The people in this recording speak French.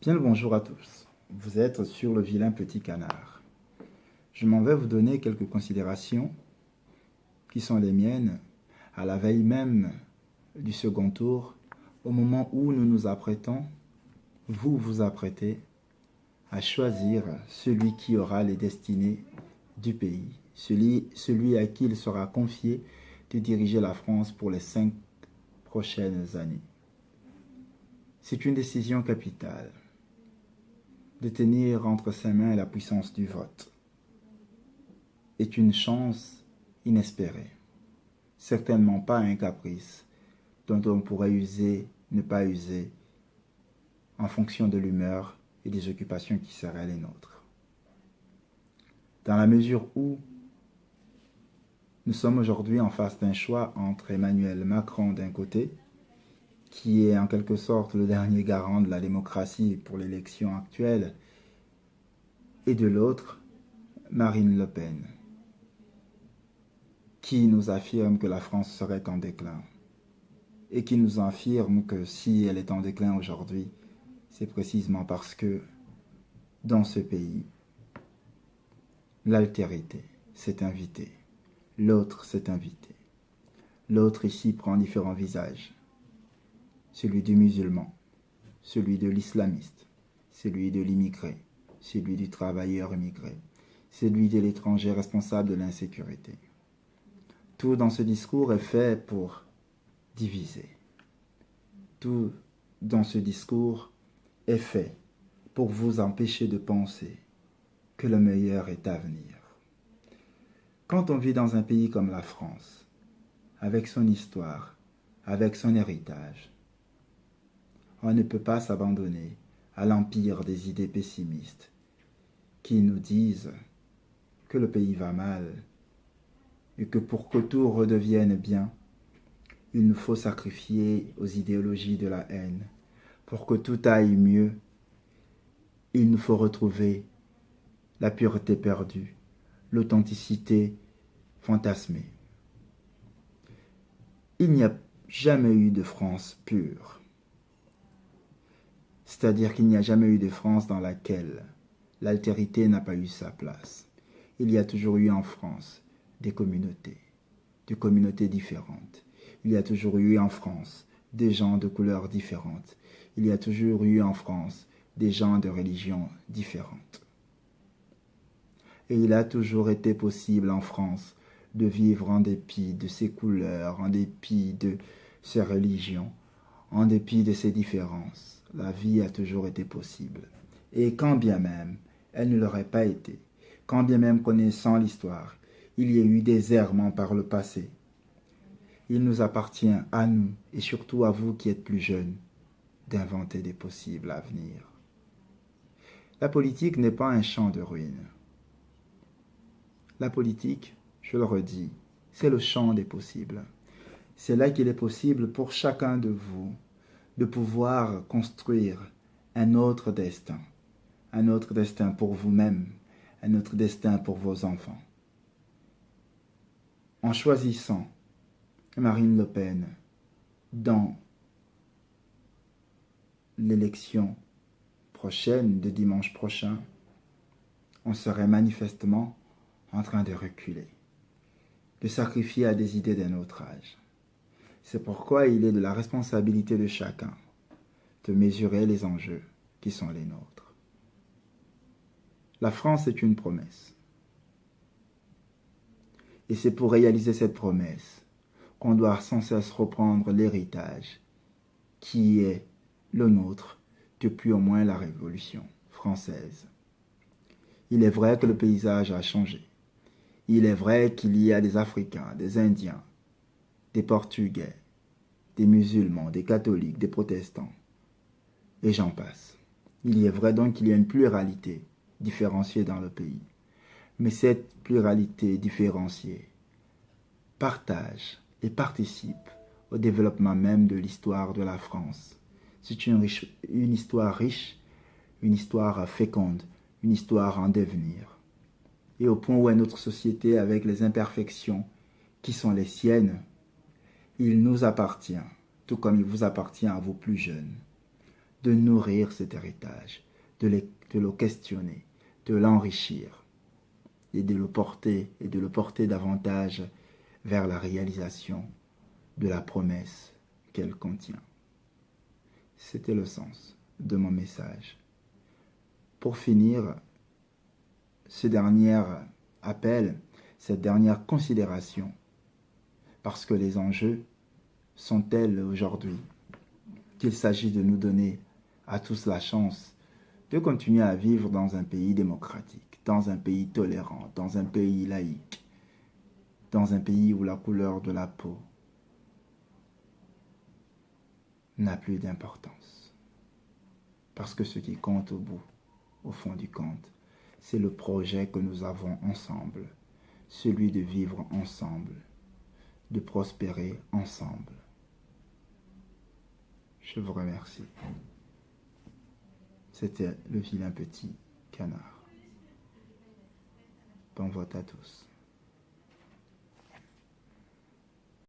Bien le bonjour à tous. Vous êtes sur le vilain petit canard. Je m'en vais vous donner quelques considérations qui sont les miennes à la veille même du second tour, au moment où nous nous apprêtons, vous vous apprêtez à choisir celui qui aura les destinées du pays, celui à qui il sera confié de diriger la France pour les 5 prochaines années. C'est une décision capitale de tenir entre ses mains la puissance du vote est une chance inespérée, certainement pas un caprice dont on pourrait user, ne pas user, en fonction de l'humeur et des occupations qui seraient les nôtres. Dans la mesure où nous sommes aujourd'hui en face d'un choix entre Emmanuel Macron d'un côté, qui est en quelque sorte le dernier garant de la démocratie pour l'élection actuelle, et de l'autre, Marine Le Pen, qui nous affirme que la France serait en déclin, et qui nous affirme que si elle est en déclin aujourd'hui, c'est précisément parce que dans ce pays, l'altérité s'est invitée, l'autre s'est invité. L'autre ici prend différents visages. Celui du musulman, celui de l'islamiste, celui de l'immigré, celui du travailleur immigré, celui de l'étranger responsable de l'insécurité. Tout dans ce discours est fait pour diviser. Tout dans ce discours est fait pour vous empêcher de penser que le meilleur est à venir. Quand on vit dans un pays comme la France, avec son histoire, avec son héritage, on ne peut pas s'abandonner à l'empire des idées pessimistes qui nous disent que le pays va mal et que pour que tout redevienne bien, il nous faut sacrifier aux idéologies de la haine. Pour que tout aille mieux, il nous faut retrouver la pureté perdue, l'authenticité fantasmée. Il n'y a jamais eu de France pure. C'est-à-dire qu'il n'y a jamais eu de France dans laquelle l'altérité n'a pas eu sa place. Il y a toujours eu en France des communautés différentes. Il y a toujours eu en France des gens de couleurs différentes. Il y a toujours eu en France des gens de religions différentes. Et il a toujours été possible en France de vivre en dépit de ses couleurs, en dépit de ses religions, en dépit de ses différences. La vie a toujours été possible. Et quand bien même elle ne l'aurait pas été, quand bien même connaissant l'histoire, il y a eu des errements par le passé, il nous appartient à nous, et surtout à vous qui êtes plus jeunes, d'inventer des possibles à venir. La politique n'est pas un champ de ruines. La politique, je le redis, c'est le champ des possibles. C'est là qu'il est possible pour chacun de vous de pouvoir construire un autre destin pour vous-même, un autre destin pour vos enfants. En choisissant Marine Le Pen dans l'élection prochaine de dimanche prochain, on serait manifestement en train de reculer, de sacrifier à des idées d'un autre âge. C'est pourquoi il est de la responsabilité de chacun de mesurer les enjeux qui sont les nôtres. La France est une promesse. Et c'est pour réaliser cette promesse qu'on doit sans cesse reprendre l'héritage qui est le nôtre depuis au moins la Révolution française. Il est vrai que le paysage a changé. Il est vrai qu'il y a des Africains, des Indiens, des Portugais, des musulmans, des catholiques, des protestants, et j'en passe. Il est vrai donc qu'il y a une pluralité différenciée dans le pays. Mais cette pluralité différenciée partage et participe au développement même de l'histoire de la France. C'est une histoire riche, une histoire féconde, une histoire en devenir. Et au point où est notre société avec les imperfections qui sont les siennes, il nous appartient, tout comme il vous appartient à vous plus jeunes, de nourrir cet héritage, de le questionner, de l'enrichir et de le porter davantage vers la réalisation de la promesse qu'elle contient. C'était le sens de mon message. Pour finir, ce dernier appel, cette dernière considération, parce que les enjeux sont tels aujourd'hui qu'il s'agit de nous donner à tous la chance de continuer à vivre dans un pays démocratique, dans un pays tolérant, dans un pays laïque, dans un pays où la couleur de la peau n'a plus d'importance. Parce que ce qui compte au fond du compte, c'est le projet que nous avons ensemble, celui de vivre ensemble, de prospérer ensemble. Je vous remercie. C'était le vilain petit canard. Bon vote à tous.